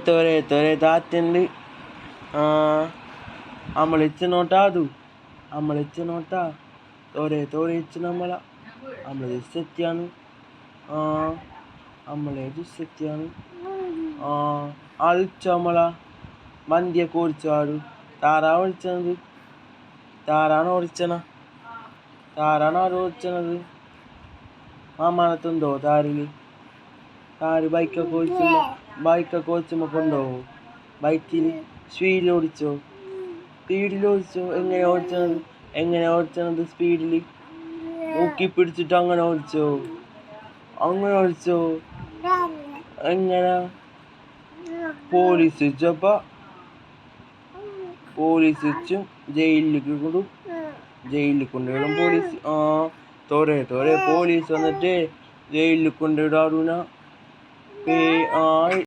തോരെ താറ്റുണ്ട്. അമ്മളിച്ച് നോട്ടാ ಅದು അമ്മളിച്ച് നോട്ടാ തോരെ ഇച്ച് നമ്മള അമ്മള് സത്യാണ്. അമ്മളെ സത്യാണ്. അളിച്ചു നമ്മള മന്തിയൊക്കെ ഓടിച്ചാడు. താറാവ് ഓടിച്ചത് താറാണ് ആര് ഓടിച്ചത്? മാമാനത്തുണ്ടോ താരില്? താര് ബൈക്കൊക്കെ ഓടിച്ചുമ്പോ കൊണ്ടുപോകും. ബൈക്കിൽ സ്പീഡിൽ ഓടിച്ചോ? എങ്ങനെ ഓടിച്ചത് സ്പീഡിൽ? ഊക്കി പിടിച്ചിട്ട് അങ്ങനെ ഓടിച്ചോ? എങ്ങനെ? പോലീസ് വെച്ചും ജയിലിൽ കൊണ്ടുവിടും പോലീസ്. തോരെ പോലീസ് വന്നിട്ട് ജയിലിൽ കൊണ്ടുവിടാറുന.